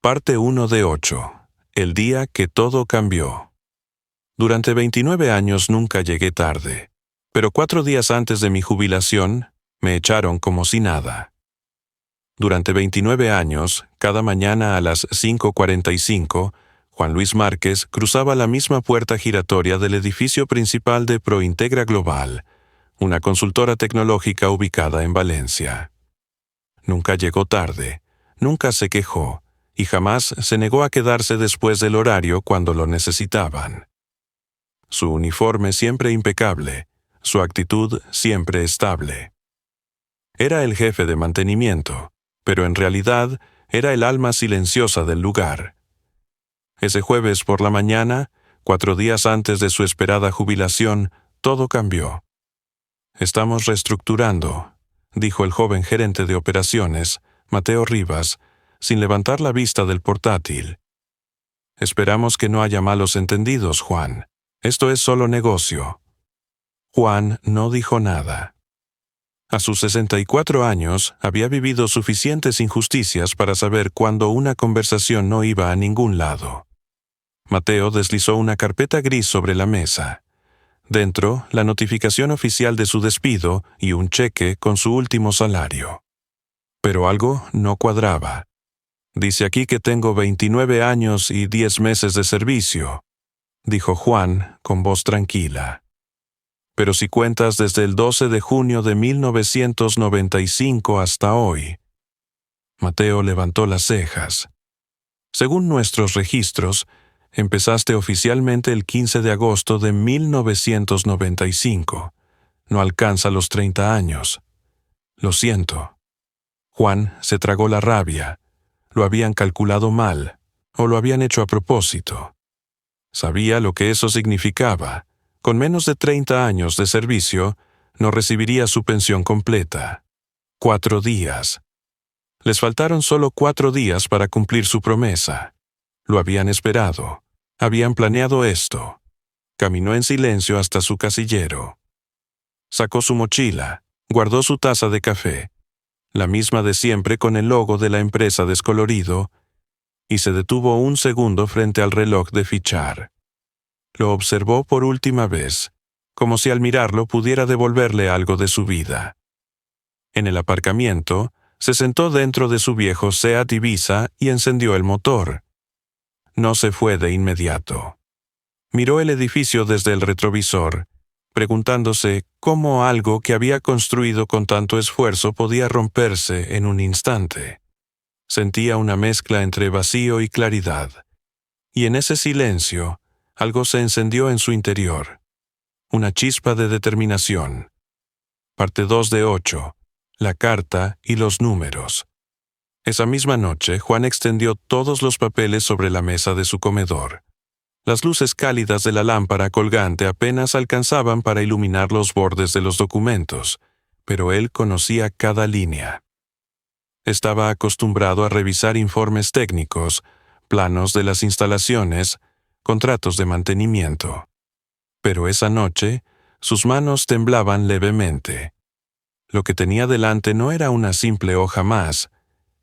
Parte 1 de 8. El día que todo cambió. Durante 29 años nunca llegué tarde, pero 4 días antes de mi jubilación, me echaron como si nada. Durante 29 años, cada mañana a las 5:45, Juan Luis Márquez cruzaba la misma puerta giratoria del edificio principal de Prointegra Global, una consultora tecnológica ubicada en Valencia. Nunca llegó tarde, nunca se quejó, y jamás se negó a quedarse después del horario cuando lo necesitaban. Su uniforme siempre impecable, su actitud siempre estable. Era el jefe de mantenimiento, pero en realidad era el alma silenciosa del lugar. Ese jueves por la mañana, 4 días antes de su esperada jubilación, todo cambió. «Estamos reestructurando», dijo el joven gerente de operaciones, Mateo Rivas, sin levantar la vista del portátil. «Esperamos que no haya malos entendidos, Juan. Esto es solo negocio». Juan no dijo nada. A sus 64 años había vivido suficientes injusticias para saber cuándo una conversación no iba a ningún lado. Mateo deslizó una carpeta gris sobre la mesa. Dentro, la notificación oficial de su despido y un cheque con su último salario. Pero algo no cuadraba. «Dice aquí que tengo 29 años y 10 meses de servicio», dijo Juan con voz tranquila. «Pero si cuentas desde el 12 de junio de 1995 hasta hoy». Mateo levantó las cejas. «Según nuestros registros, empezaste oficialmente el 15 de agosto de 1995. No alcanza los 30 años. Lo siento». Juan se tragó la rabia. Lo habían calculado mal, o lo habían hecho a propósito. Sabía lo que eso significaba. Con menos de 30 años de servicio, no recibiría su pensión completa. 4 días. Les faltaron solo 4 días para cumplir su promesa. Lo habían esperado. Habían planeado esto. Caminó en silencio hasta su casillero. Sacó su mochila, guardó su taza de café, la misma de siempre con el logo de la empresa descolorido, y se detuvo un segundo frente al reloj de fichar. Lo observó por última vez, como si al mirarlo pudiera devolverle algo de su vida. En el aparcamiento, se sentó dentro de su viejo Seat Ibiza y encendió el motor. No se fue de inmediato. Miró el edificio desde el retrovisor, preguntándose cómo algo que había construido con tanto esfuerzo podía romperse en un instante. Sentía una mezcla entre vacío y claridad. Y en ese silencio, algo se encendió en su interior. Una chispa de determinación. Parte 2 de 8. La carta y los números. Esa misma noche, Juan extendió todos los papeles sobre la mesa de su comedor. Las luces cálidas de la lámpara colgante apenas alcanzaban para iluminar los bordes de los documentos, pero él conocía cada línea. Estaba acostumbrado a revisar informes técnicos, planos de las instalaciones, contratos de mantenimiento. Pero esa noche, sus manos temblaban levemente. Lo que tenía delante no era una simple hoja más,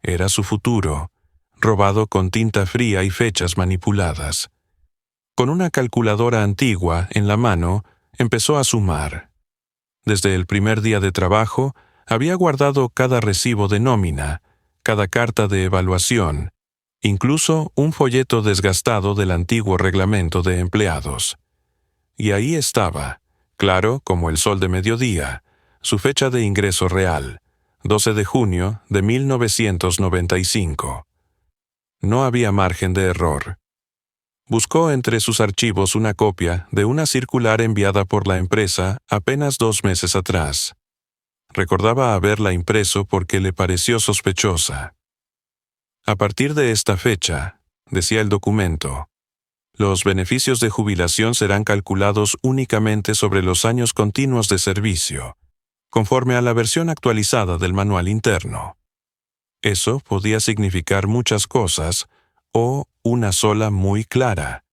era su futuro, robado con tinta fría y fechas manipuladas. Con una calculadora antigua en la mano, empezó a sumar. Desde el primer día de trabajo, había guardado cada recibo de nómina, cada carta de evaluación, incluso un folleto desgastado del antiguo reglamento de empleados. Y ahí estaba, claro como el sol de mediodía, su fecha de ingreso real, 12 de junio de 1995. No había margen de error. Buscó entre sus archivos una copia de una circular enviada por la empresa apenas 2 meses atrás. Recordaba haberla impreso porque le pareció sospechosa. A partir de esta fecha, decía el documento, los beneficios de jubilación serán calculados únicamente sobre los años continuos de servicio, conforme a la versión actualizada del manual interno. Eso podía significar muchas cosas, o una sola muy clara.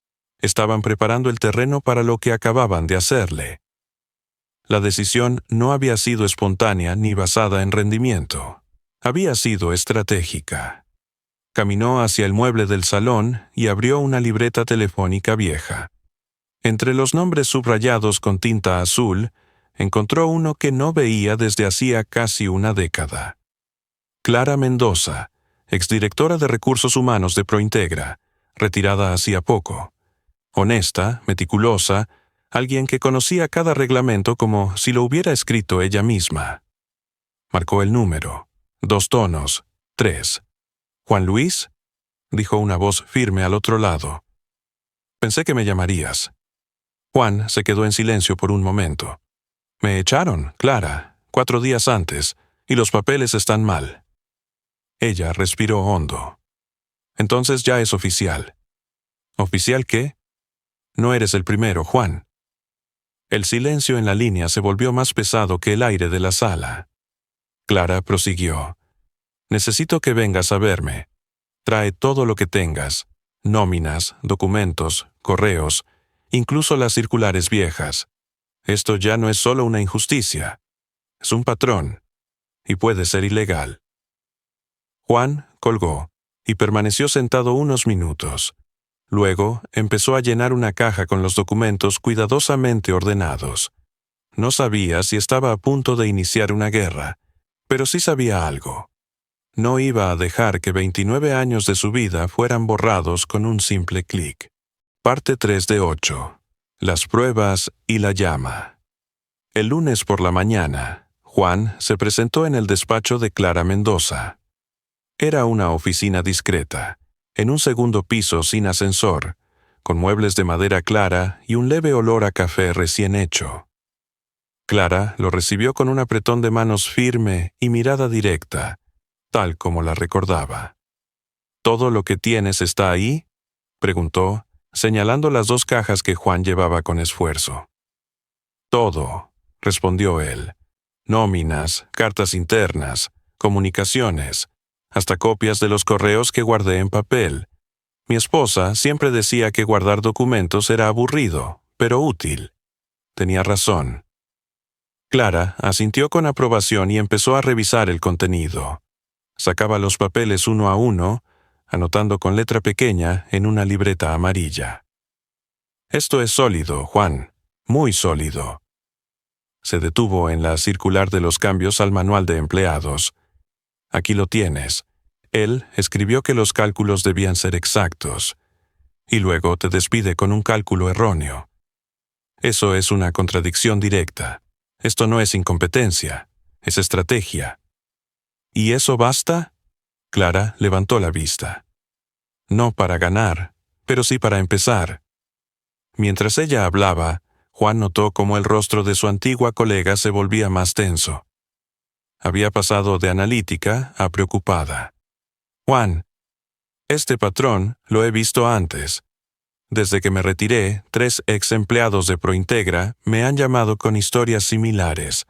Estaban preparando el terreno para lo que acababan de hacerle. La decisión no había sido espontánea ni basada en rendimiento. Había sido estratégica. Caminó hacia el mueble del salón y abrió una libreta telefónica vieja. Entre los nombres subrayados con tinta azul, encontró uno que no veía desde hacía casi una década. Clara Mendoza, exdirectora de Recursos Humanos de Prointegra, retirada hacía poco. Honesta, meticulosa, alguien que conocía cada reglamento como si lo hubiera escrito ella misma. Marcó el número. 2 tonos. 3. «¿Juan Luis?», dijo una voz firme al otro lado. «Pensé que me llamarías». Juan se quedó en silencio por un momento. «Me echaron, Clara, 4 días antes, y los papeles están mal». Ella respiró hondo. «Entonces ya es oficial». «¿Oficial qué?» «No eres el primero, Juan». El silencio en la línea se volvió más pesado que el aire de la sala. Clara prosiguió. «Necesito que vengas a verme. Trae todo lo que tengas. Nóminas, documentos, correos, incluso las circulares viejas. Esto ya no es solo una injusticia. Es un patrón. Y puede ser ilegal». Juan colgó y permaneció sentado unos minutos. Luego empezó a llenar una caja con los documentos cuidadosamente ordenados. No sabía si estaba a punto de iniciar una guerra, pero sí sabía algo. No iba a dejar que 29 años de su vida fueran borrados con un simple clic. Parte 3 de 8. Las pruebas y la llama. El lunes por la mañana, Juan se presentó en el despacho de Clara Mendoza. Era una oficina discreta, en un segundo piso sin ascensor, con muebles de madera clara y un leve olor a café recién hecho. Clara lo recibió con un apretón de manos firme y mirada directa, tal como la recordaba. «¿Todo lo que tienes está ahí?», preguntó, señalando las 2 cajas que Juan llevaba con esfuerzo. «Todo», respondió él. «Nóminas, cartas internas, comunicaciones, hasta copias de los correos que guardé en papel. Mi esposa siempre decía que guardar documentos era aburrido, pero útil. Tenía razón». Clara asintió con aprobación y empezó a revisar el contenido. Sacaba los papeles uno a uno, anotando con letra pequeña en una libreta amarilla. «Esto es sólido, Juan, muy sólido». Se detuvo en la circular de los cambios al manual de empleados. «Aquí lo tienes». Él escribió que los cálculos debían ser exactos, y luego te despide con un cálculo erróneo. Eso es una contradicción directa. Esto no es incompetencia, es estrategia. ¿Y eso basta?». Clara levantó la vista. «No para ganar, pero sí para empezar». Mientras ella hablaba, Juan notó cómo el rostro de su antigua colega se volvía más tenso. Había pasado de analítica a preocupada. «Juan, este patrón lo he visto antes. Desde que me retiré, 3 ex empleados de Prointegra me han llamado con historias similares,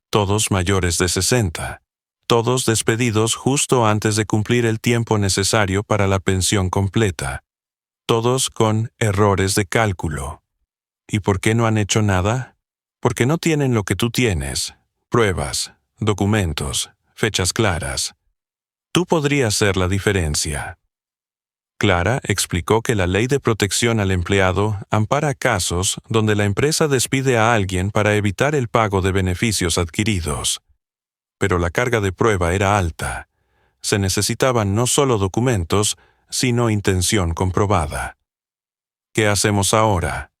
todos mayores de 60, todos despedidos justo antes de cumplir el tiempo necesario para la pensión completa, todos con errores de cálculo. ¿Y por qué no han hecho nada? Porque no tienen lo que tú tienes: pruebas, documentos, fechas claras. Tú podrías ser la diferencia». Clara explicó que la Ley de Protección al Empleado ampara casos donde la empresa despide a alguien para evitar el pago de beneficios adquiridos. Pero la carga de prueba era alta. Se necesitaban no solo documentos, sino intención comprobada. «¿Qué hacemos ahora?»,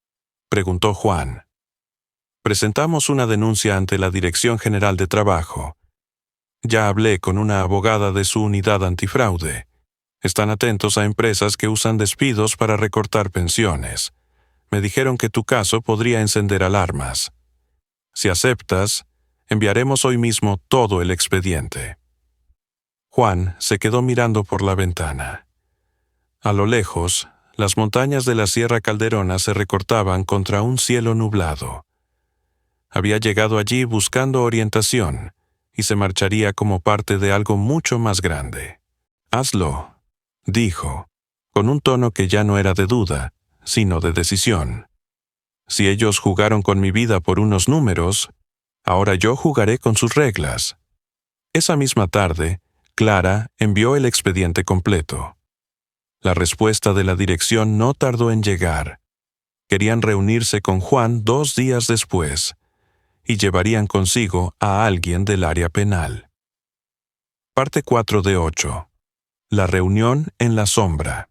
preguntó Juan. «Presentamos una denuncia ante la Dirección General de Trabajo. Ya hablé con una abogada de su unidad antifraude. Están atentos a empresas que usan despidos para recortar pensiones. Me dijeron que tu caso podría encender alarmas. Si aceptas, enviaremos hoy mismo todo el expediente». Juan se quedó mirando por la ventana. A lo lejos, las montañas de la Sierra Calderona se recortaban contra un cielo nublado. Había llegado allí buscando orientación, y se marcharía como parte de algo mucho más grande. «Hazlo», dijo, con un tono que ya no era de duda, sino de decisión. «Si ellos jugaron con mi vida por unos números, ahora yo jugaré con sus reglas». Esa misma tarde, Clara envió el expediente completo. La respuesta de la dirección no tardó en llegar. Querían reunirse con Juan 2 días después, y llevarían consigo a alguien del área penal. Parte 4 de 8. La reunión en la sombra.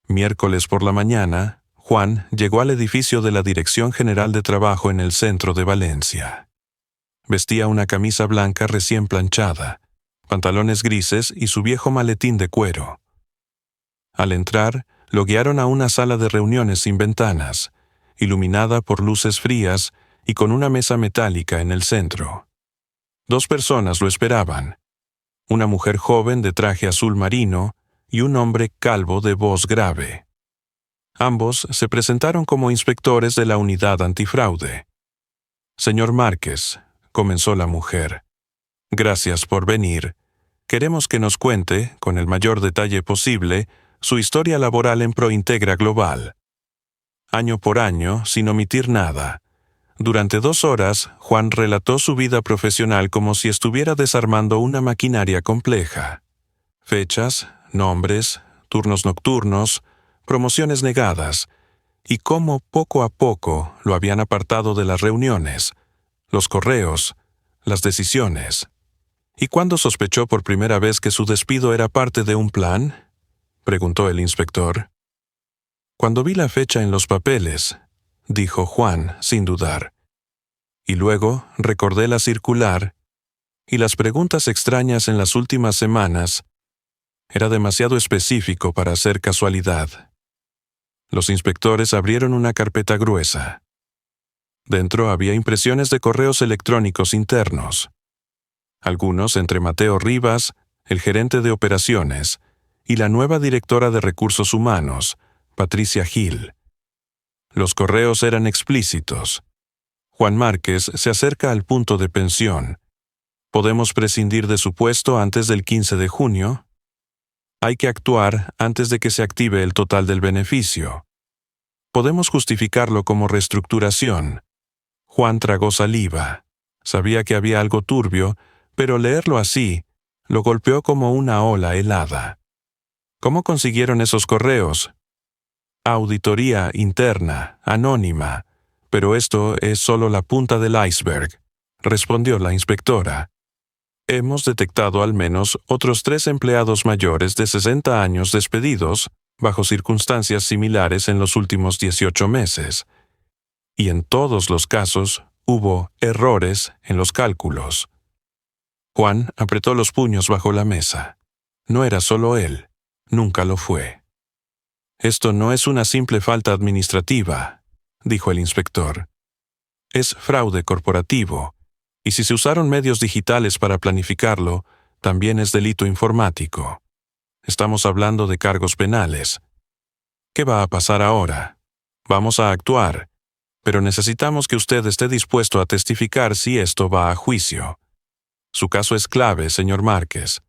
Miércoles por la mañana, Juan llegó al edificio de la Dirección General de Trabajo en el centro de Valencia. Vestía una camisa blanca recién planchada, pantalones grises y su viejo maletín de cuero. Al entrar, lo guiaron a una sala de reuniones sin ventanas, iluminada por luces frías y con una mesa metálica en el centro. 2 personas lo esperaban: una mujer joven de traje azul marino y un hombre calvo de voz grave. Ambos se presentaron como inspectores de la unidad antifraude. «Señor Márquez», comenzó la mujer, «gracias por venir. Queremos que nos cuente, con el mayor detalle posible, su historia laboral en Prointegra Global. Año por año, sin omitir nada». Durante 2 horas, Juan relató su vida profesional como si estuviera desarmando una maquinaria compleja. Fechas, nombres, turnos nocturnos, promociones negadas, y cómo poco a poco lo habían apartado de las reuniones, los correos, las decisiones. ¿Y cuándo sospechó por primera vez que su despido era parte de un plan?, preguntó el inspector. «Cuando vi la fecha en los papeles», dijo Juan, sin dudar. «Y luego recordé la circular y las preguntas extrañas en las últimas semanas. Era demasiado específico para ser casualidad». Los inspectores abrieron una carpeta gruesa. Dentro había impresiones de correos electrónicos internos. Algunos entre Mateo Rivas, el gerente de operaciones, y la nueva directora de recursos humanos, Patricia Gil. Los correos eran explícitos. «Juan Márquez se acerca al punto de pensión. ¿Podemos prescindir de su puesto antes del 15 de junio? Hay que actuar antes de que se active el total del beneficio. Podemos justificarlo como reestructuración». Juan tragó saliva. Sabía que había algo turbio, pero leerlo así lo golpeó como una ola helada. «¿Cómo consiguieron esos correos?» «Auditoría interna, anónima. Pero esto es solo la punta del iceberg», respondió la inspectora. «Hemos detectado al menos otros 3 empleados mayores de 60 años despedidos bajo circunstancias similares en los últimos 18 meses. Y en todos los casos hubo errores en los cálculos». Juan apretó los puños bajo la mesa. No era solo él. Nunca lo fue. «Esto no es una simple falta administrativa», dijo el inspector. «Es fraude corporativo, y si se usaron medios digitales para planificarlo, también es delito informático. Estamos hablando de cargos penales. ¿Qué va a pasar ahora? Vamos a actuar, pero necesitamos que usted esté dispuesto a testificar si esto va a juicio. Su caso es clave, señor Márquez.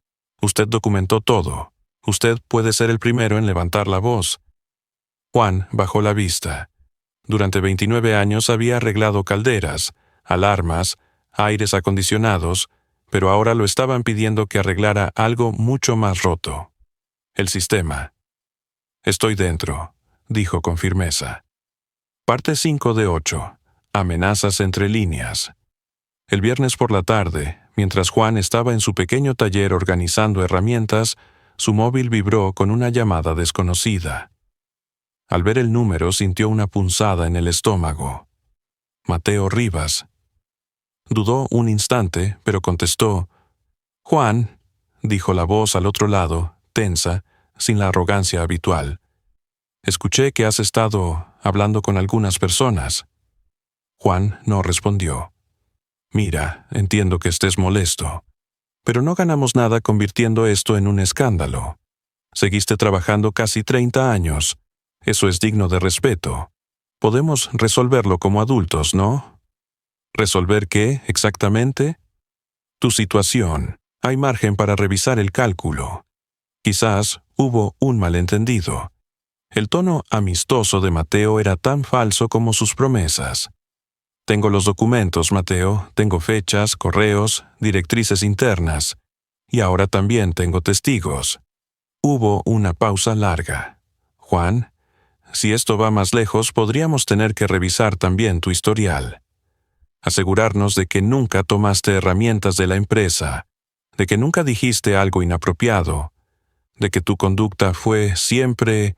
Usted documentó todo. Usted puede ser el primero en levantar la voz». Juan bajó la vista. Durante 29 años había arreglado calderas, alarmas, aires acondicionados, pero ahora lo estaban pidiendo que arreglara algo mucho más roto: el sistema. «Estoy dentro», dijo con firmeza. Parte 5 de 8. Amenazas entre líneas. El viernes por la tarde, mientras Juan estaba en su pequeño taller organizando herramientas, su móvil vibró con una llamada desconocida. Al ver el número sintió una punzada en el estómago. Mateo Rivas. Dudó un instante, pero contestó. «Juan», dijo la voz al otro lado, tensa, sin la arrogancia habitual. «Escuché que has estado hablando con algunas personas». Juan no respondió. «Mira, entiendo que estés molesto, pero no ganamos nada convirtiendo esto en un escándalo. Seguiste trabajando casi 30 años. Eso es digno de respeto. Podemos resolverlo como adultos, ¿no?» «¿Resolver qué, exactamente?» «Tu situación. Hay margen para revisar el cálculo. Quizás hubo un malentendido». El tono amistoso de Mateo era tan falso como sus promesas. «Tengo los documentos, Mateo. Tengo fechas, correos, directrices internas. y ahora también tengo testigos. Hubo una pausa larga. Juan, si esto va más lejos, podríamos tener que revisar también tu historial. Asegurarnos de que nunca tomaste herramientas de la empresa, de que nunca dijiste algo inapropiado, de que tu conducta fue siempre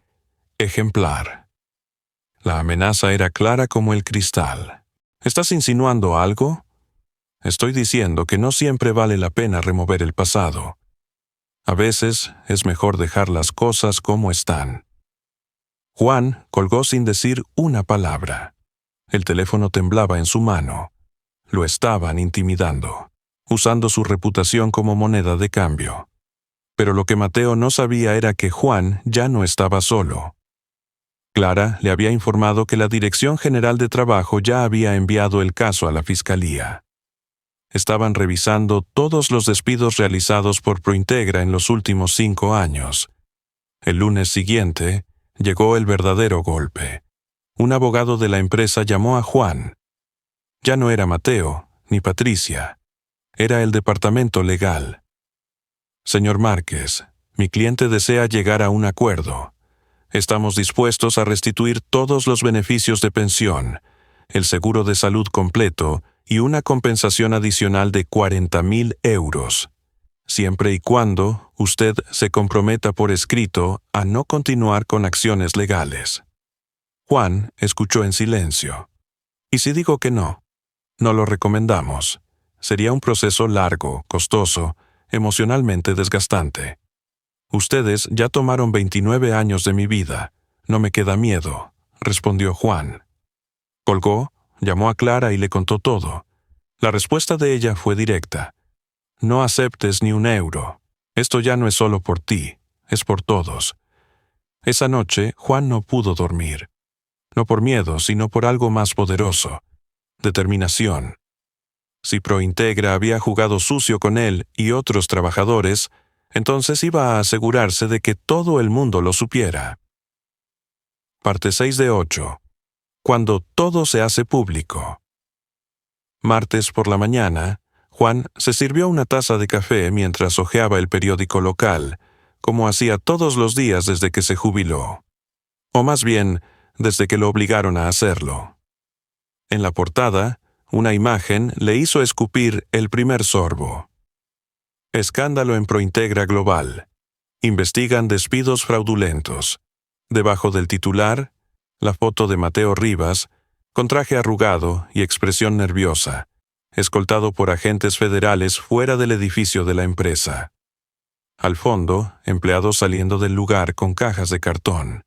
ejemplar. La amenaza era clara como el cristal. ¿Estás insinuando algo? Estoy diciendo que no siempre vale la pena remover el pasado. A veces es mejor dejar las cosas como están. Juan colgó sin decir una palabra. El teléfono temblaba en su mano. Lo estaban intimidando, usando su reputación como moneda de cambio. Pero lo que Mateo no sabía era que Juan ya no estaba solo. Clara le había informado que la Dirección General de Trabajo ya había enviado el caso a la Fiscalía. Estaban revisando todos los despidos realizados por Prointegra en los últimos 5 años. El lunes siguiente, llegó el verdadero golpe. Un abogado de la empresa llamó a Juan. Ya no era Mateo, ni Patricia. Era el departamento legal. Señor Márquez, mi cliente desea llegar a un acuerdo. Estamos dispuestos a restituir todos los beneficios de pensión, el seguro de salud completo y una compensación adicional de 40.000 euros, siempre y cuando usted se comprometa por escrito a no continuar con acciones legales. Juan escuchó en silencio. ¿Y si digo que no? No lo recomendamos. Sería un proceso largo, costoso, emocionalmente desgastante. Ustedes ya tomaron 29 años de mi vida. No me queda miedo, respondió Juan. Colgó, llamó a Clara y le contó todo. La respuesta de ella fue directa. No aceptes ni un euro. Esto ya no es solo por ti, es por todos. Esa noche, Juan no pudo dormir. No por miedo, sino por algo más poderoso. Determinación. Si Prointegra había jugado sucio con él y otros trabajadores, entonces iba a asegurarse de que todo el mundo lo supiera. Parte 6 de 8. Cuando todo se hace público. Martes por la mañana, Juan se sirvió una taza de café mientras hojeaba el periódico local, como hacía todos los días desde que se jubiló. O más bien, desde que lo obligaron a hacerlo. En la portada, una imagen le hizo escupir el primer sorbo. Escándalo en Prointegra Global. Investigan despidos fraudulentos. Debajo del titular, la foto de Mateo Rivas, con traje arrugado y expresión nerviosa, escoltado por agentes federales fuera del edificio de la empresa. Al fondo, empleados saliendo del lugar con cajas de cartón.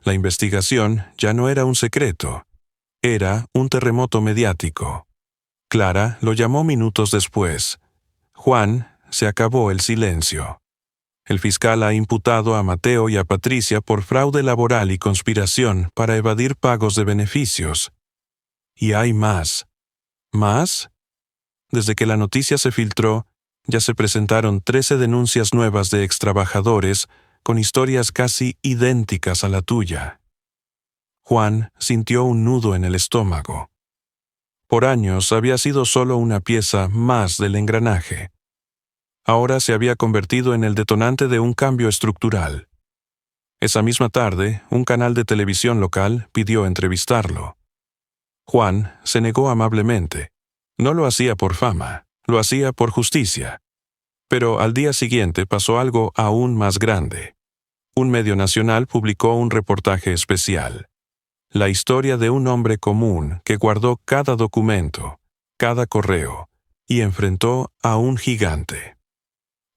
La investigación ya no era un secreto. Era un terremoto mediático. Clara lo llamó minutos después. Juan, se acabó el silencio. El fiscal ha imputado a Mateo y a Patricia por fraude laboral y conspiración para evadir pagos de beneficios. Y hay más. ¿Más? Desde que la noticia se filtró, ya se presentaron 13 denuncias nuevas de extrabajadores con historias casi idénticas a la tuya. Juan sintió un nudo en el estómago. Por años había sido solo una pieza más del engranaje. Ahora se había convertido en el detonante de un cambio estructural. Esa misma tarde, un canal de televisión local pidió entrevistarlo. Juan se negó amablemente. No lo hacía por fama, lo hacía por justicia. Pero al día siguiente pasó algo aún más grande. Un medio nacional publicó un reportaje especial. La historia de un hombre común que guardó cada documento, cada correo, y enfrentó a un gigante.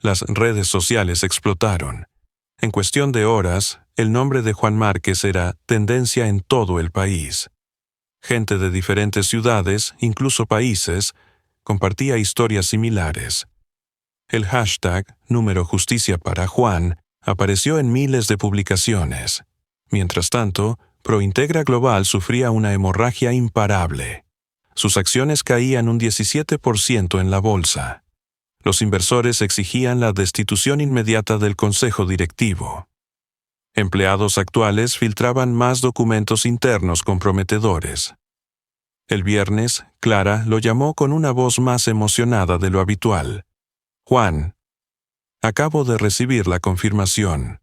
Las redes sociales explotaron. En cuestión de horas, el nombre de Juan Márquez era tendencia en todo el país. Gente de diferentes ciudades, incluso países, compartía historias similares. El hashtag número Justicia para Juan apareció en miles de publicaciones. Mientras tanto, Prointegra Global sufría una hemorragia imparable. Sus acciones caían un 17% en la bolsa. Los inversores exigían la destitución inmediata del consejo directivo. Empleados actuales filtraban más documentos internos comprometedores. El viernes, Clara lo llamó con una voz más emocionada de lo habitual. Juan, Acabo de recibir la confirmación.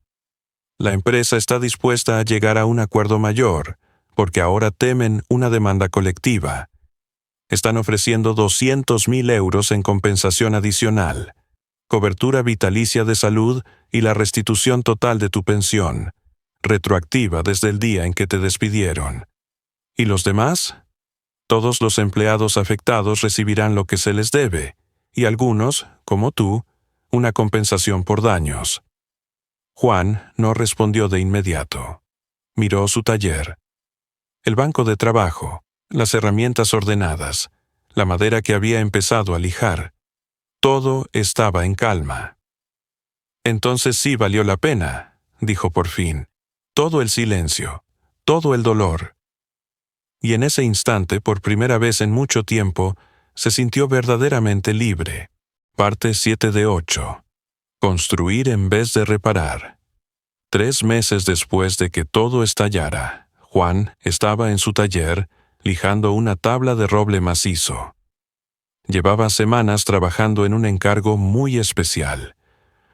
La empresa está dispuesta a llegar a un acuerdo mayor, porque ahora temen una demanda colectiva. Están ofreciendo 200.000 euros en compensación adicional, cobertura vitalicia de salud y la restitución total de tu pensión, retroactiva desde el día en que te despidieron. ¿Y los demás? Todos los empleados afectados recibirán lo que se les debe, y algunos, como tú, una compensación por daños. Juan no respondió de inmediato. Miró su taller. El banco de trabajo, las herramientas ordenadas, la madera que había empezado a lijar. Todo estaba en calma. Entonces sí valió la pena, dijo por fin. Todo el silencio, todo el dolor. Y en ese instante, por primera vez en mucho tiempo, se sintió verdaderamente libre. Parte 7 de 8. Construir en vez de reparar. 3 meses después de que todo estallara, Juan estaba en su taller, lijando una tabla de roble macizo. Llevaba semanas trabajando en un encargo muy especial,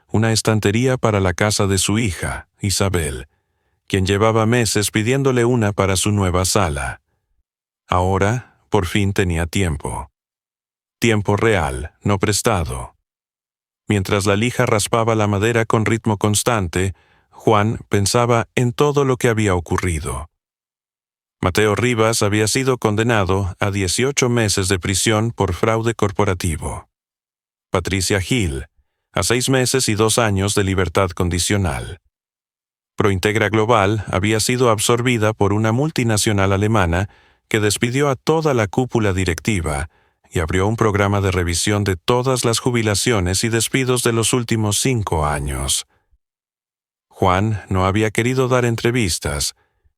una estantería para la casa de su hija, Isabel, quien llevaba meses pidiéndole una para su nueva sala. Ahora, por fin tenía tiempo. Tiempo real, no prestado. Mientras la lija raspaba la madera con ritmo constante, Juan pensaba en todo lo que había ocurrido. Mateo Rivas había sido condenado a 18 meses de prisión por fraude corporativo. Patricia Gil, a 6 meses y 2 años de libertad condicional. Prointegra Global había sido absorbida por una multinacional alemana que despidió a toda la cúpula directiva y abrió un programa de revisión de todas las jubilaciones y despidos de los últimos 5 años. Juan no había querido dar entrevistas,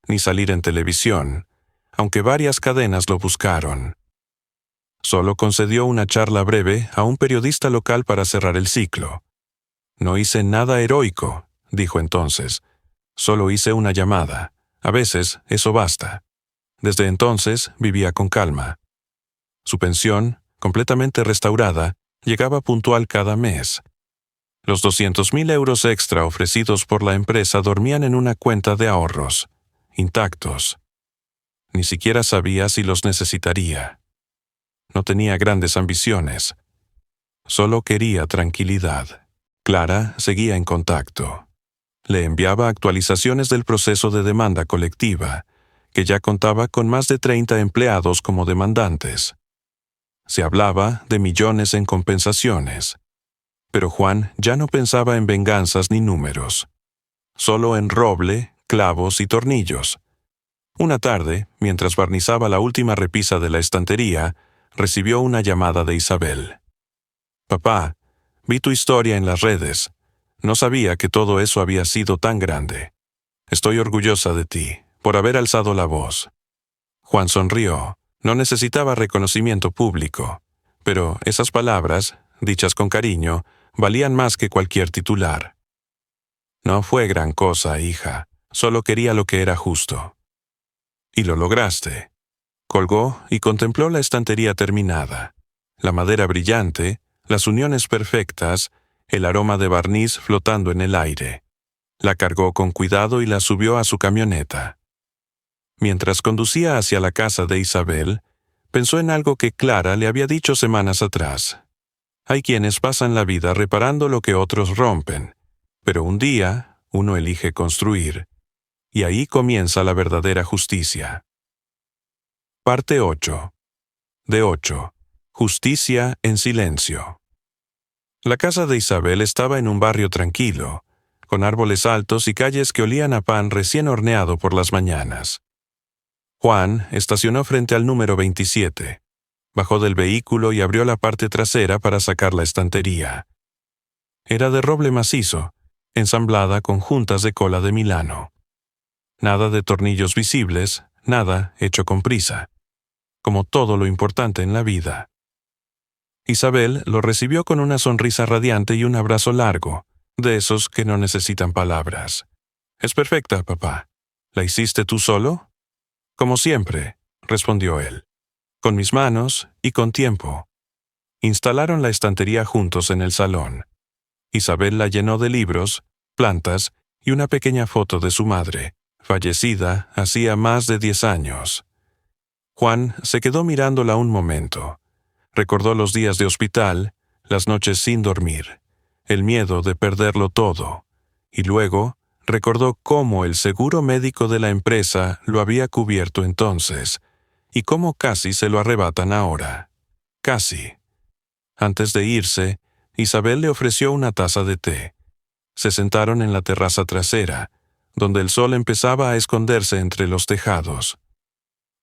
ni salir en televisión, aunque varias cadenas lo buscaron. Solo concedió una charla breve a un periodista local para cerrar el ciclo. No hice nada heroico, dijo entonces. Solo hice una llamada. A veces eso basta. Desde entonces vivía con calma. Su pensión, completamente restaurada, llegaba puntual cada mes. Los 200.000 euros extra ofrecidos por la empresa dormían en una cuenta de ahorros, intactos. Ni siquiera sabía si los necesitaría. No tenía grandes ambiciones. Solo quería tranquilidad. Clara seguía en contacto. Le enviaba actualizaciones del proceso de demanda colectiva, que ya contaba con más de 30 empleados como demandantes. Se hablaba de millones en compensaciones. Pero Juan ya no pensaba en venganzas ni números. Solo en roble, clavos y tornillos. Una tarde, mientras barnizaba la última repisa de la estantería, recibió una llamada de Isabel. «Papá, vi tu historia en las redes. No sabía que todo eso había sido tan grande. Estoy orgullosa de ti, por haber alzado la voz». Juan sonrió. No necesitaba reconocimiento público, pero esas palabras, dichas con cariño, valían más que cualquier titular. «No fue gran cosa, hija. Solo quería lo que era justo». «Y lo lograste». Colgó y contempló la estantería terminada, la madera brillante, las uniones perfectas, el aroma de barniz flotando en el aire. La cargó con cuidado y la subió a su camioneta. Mientras conducía hacia la casa de Isabel, pensó en algo que Clara le había dicho semanas atrás. Hay quienes pasan la vida reparando lo que otros rompen, pero un día uno elige construir, y ahí comienza la verdadera justicia. Parte 8. De 8. Justicia en silencio. La casa de Isabel estaba en un barrio tranquilo, con árboles altos y calles que olían a pan recién horneado por las mañanas. Juan estacionó frente al número 27. Bajó del vehículo y abrió la parte trasera para sacar la estantería. Era de roble macizo, ensamblada con juntas de cola de Milano. Nada de tornillos visibles, nada hecho con prisa. Como todo lo importante en la vida. Isabel lo recibió con una sonrisa radiante y un abrazo largo, de esos que no necesitan palabras. «Es perfecta, papá. ¿La hiciste tú solo?» «Como siempre», respondió él. «Con mis manos y con tiempo». Instalaron la estantería juntos en el salón. Isabel la llenó de libros, plantas y una pequeña foto de su madre, fallecida hacía más de 10 años. Juan se quedó mirándola un momento. Recordó los días de hospital, las noches sin dormir, el miedo de perderlo todo, y luego recordó cómo el seguro médico de la empresa lo había cubierto entonces, y cómo casi se lo arrebatan ahora. Casi. Antes de irse, Isabel le ofreció una taza de té. Se sentaron en la terraza trasera, donde el sol empezaba a esconderse entre los tejados.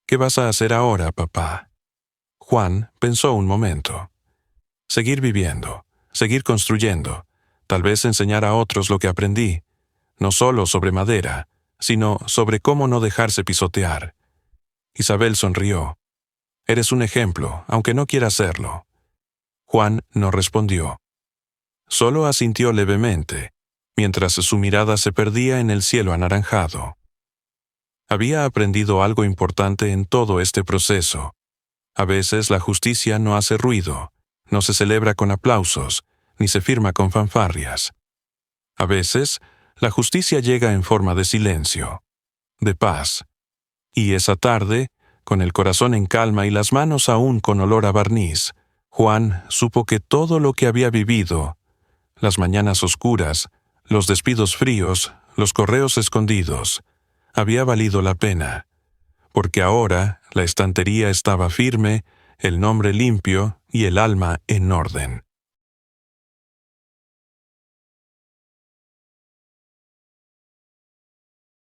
¿Qué vas a hacer ahora, papá? Juan pensó un momento. Seguir viviendo, seguir construyendo, tal vez enseñar a otros lo que aprendí, no solo sobre madera, sino sobre cómo no dejarse pisotear. Isabel sonrió. Eres un ejemplo, aunque no quiera serlo. Juan no respondió. Solo asintió levemente, mientras su mirada se perdía en el cielo anaranjado. Había aprendido algo importante en todo este proceso. A veces la justicia no hace ruido, no se celebra con aplausos, ni se firma con fanfarrias. A veces, la justicia llega en forma de silencio, de paz. Y esa tarde, con el corazón en calma y las manos aún con olor a barniz, Juan supo que todo lo que había vivido, las mañanas oscuras, los despidos fríos, los correos escondidos, había valido la pena, porque ahora la estantería estaba firme, el nombre limpio y el alma en orden.